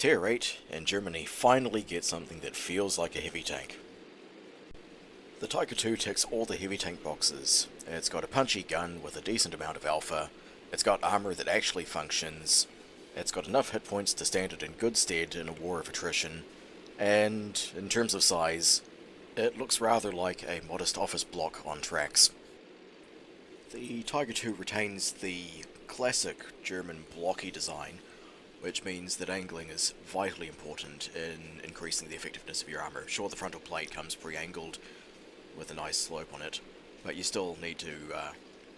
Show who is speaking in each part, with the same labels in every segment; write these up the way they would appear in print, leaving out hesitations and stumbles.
Speaker 1: Tier 8, and Germany finally gets something that feels like a heavy tank. The Tiger II ticks all the heavy tank boxes. It's got a punchy gun with a decent amount of alpha, it's got armour that actually functions, it's got enough hit points to stand it in good stead in a war of attrition, and in terms of size, it looks rather like a modest office block on tracks. The Tiger II retains the classic German blocky design, which means that angling is vitally important in increasing the effectiveness of your armour. Sure, the frontal plate comes pre-angled with a nice slope on it, but you still need to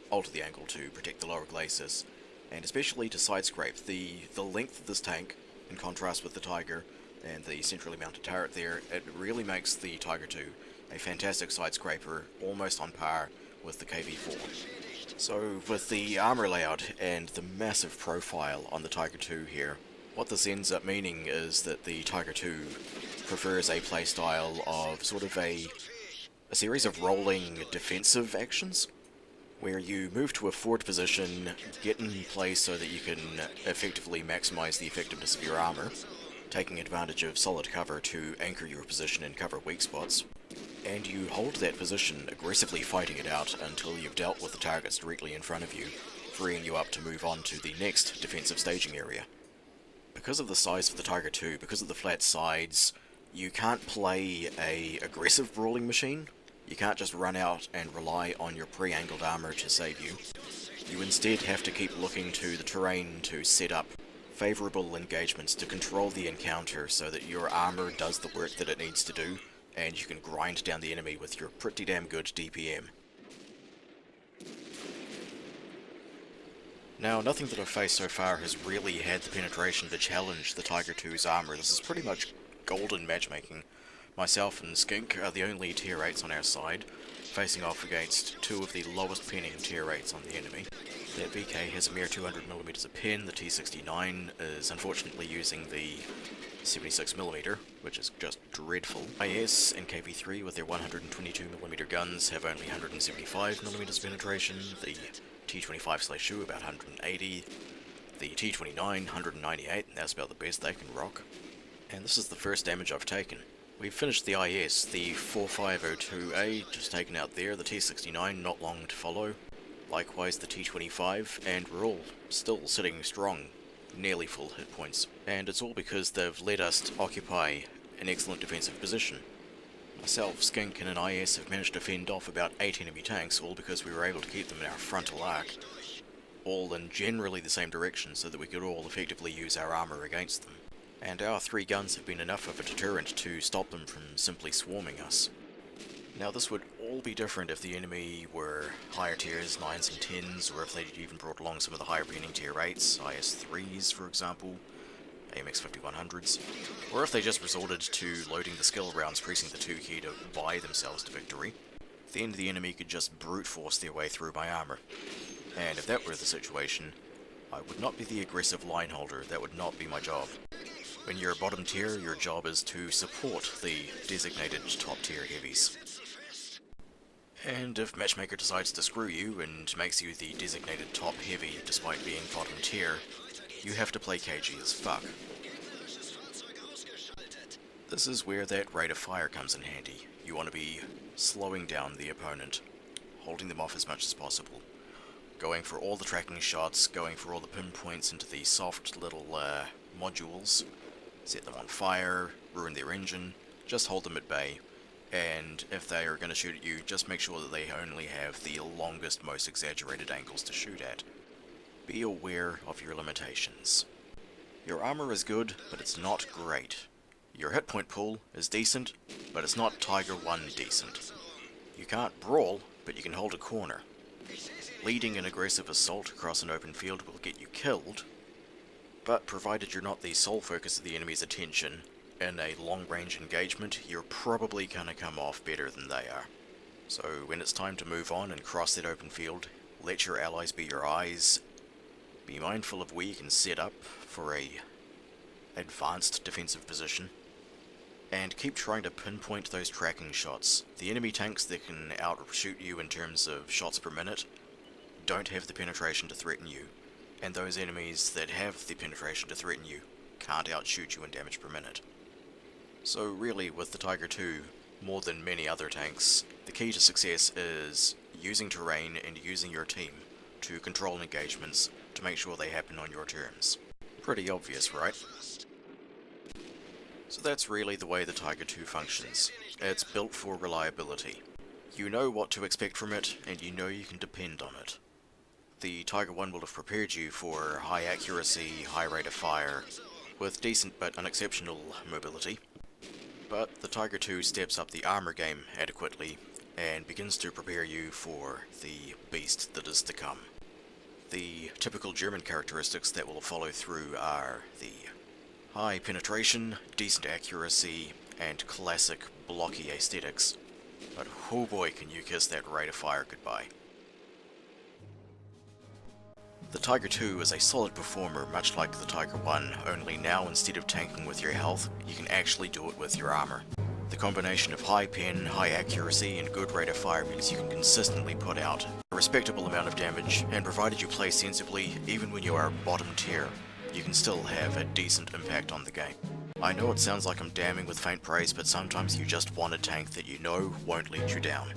Speaker 1: alter the angle to protect the lower glacis, and especially to side scrape. The length of this tank, in contrast with the Tiger and the centrally mounted turret there, it really makes the Tiger II a fantastic side scraper, almost on par with the KV-4. So with the armour layout and the massive profile on the Tiger II here, what this ends up meaning is that the Tiger II prefers a playstyle of sort of a series of rolling defensive actions, where you move to a forward position, get in place so that you can effectively maximise the effectiveness of your armour, taking advantage of solid cover to anchor your position and cover weak spots, and you hold that position, aggressively fighting it out until you've dealt with the targets directly in front of you, freeing you up to move on to the next defensive staging area. Because of the size of the Tiger II, because of the flat sides, you can't play a aggressive brawling machine. You can't just run out and rely on your pre-angled armour to save you. You instead have to keep looking to the terrain to set up favourable engagements to control the encounter so that your armour does the work that it needs to do, and you can grind down the enemy with your pretty damn good DPM. Now, nothing that I've faced so far has really had the penetration to challenge the Tiger II's armour. This is pretty much golden matchmaking. Myself and Skink are the only tier 8s on our side, facing off against two of the lowest penning tier 8s on the enemy. That VK has a mere 200mm of pen, the T69 is unfortunately using the 76mm, which is just dreadful. IS and KV3 with their 122mm guns have only 175mm penetration, the T25/2 about 180, the T29 198, and that's about the best they can rock. And this is the first damage I've taken. We've finished the IS, the 4502A just taken out there, the T69 not long to follow, likewise the T25, and we're all still sitting strong, nearly full hit points. And it's all because they've let us occupy an excellent defensive position. Myself, Skink, and an IS have managed to fend off about 8 enemy tanks, all because we were able to keep them in our frontal arc, all in generally the same direction so that we could all effectively use our armour against them. And our 3 guns have been enough of a deterrent to stop them from simply swarming us. Now this would all be different if the enemy were higher tiers, 9s and 10s, or if they'd even brought along some of the higher penning tier 8s, IS-3s for example, AMX-5100s, or if they just resorted to loading the skill rounds, pressing the 2 key to buy themselves to victory. Then the enemy could just brute force their way through my armour. And if that were the situation, I would not be the aggressive line holder, that would not be my job. When you're a bottom tier, your job is to support the designated top tier heavies. And if Matchmaker decides to screw you and makes you the designated top heavy despite being bottom tier, you have to play cagey as fuck. This is where that rate of fire comes in handy. You want to be slowing down the opponent, holding them off as much as possible, going for all the tracking shots, going for all the pinpoints into the soft little modules, set them on fire, ruin their engine, just hold them at bay, and if they are going to shoot at you, just make sure that they only have the longest, most exaggerated angles to shoot at. Be aware of your limitations. Your armor is good, but it's not great. Your hit point pool is decent, but it's not Tiger 1 decent. You can't brawl, but you can hold a corner. Leading an aggressive assault across an open field will get you killed, but provided you're not the sole focus of the enemy's attention, in a long-range engagement, you're probably gonna come off better than they are. So when it's time to move on and cross that open field, let your allies be your eyes. Be mindful of where you can set up for a advanced defensive position, and keep trying to pinpoint those tracking shots. The enemy tanks that can outshoot you in terms of shots per minute don't have the penetration to threaten you, and those enemies that have the penetration to threaten you can't outshoot you in damage per minute. So really, with the Tiger II, more than many other tanks, the key to success is using terrain and using your team to control engagements to make sure they happen on your terms. Pretty obvious, right? So that's really the way the Tiger II functions. It's built for reliability. You know what to expect from it, and you know you can depend on it. The Tiger I will have prepared you for high accuracy, high rate of fire, with decent but unexceptional mobility. But the Tiger II steps up the armour game adequately, and begins to prepare you for the beast that is to come. The typical German characteristics that will follow through are the high penetration, decent accuracy, and classic blocky aesthetics. But oh boy, can you kiss that rate of fire goodbye. The Tiger II is a solid performer, much like the Tiger I, only now instead of tanking with your health, you can actually do it with your armour. The combination of high pen, high accuracy, and good rate of fire means you can consistently put out a respectable amount of damage, and provided you play sensibly, even when you are bottom tier, you can still have a decent impact on the game. I know it sounds like I'm damning with faint praise, but sometimes you just want a tank that you know won't let you down.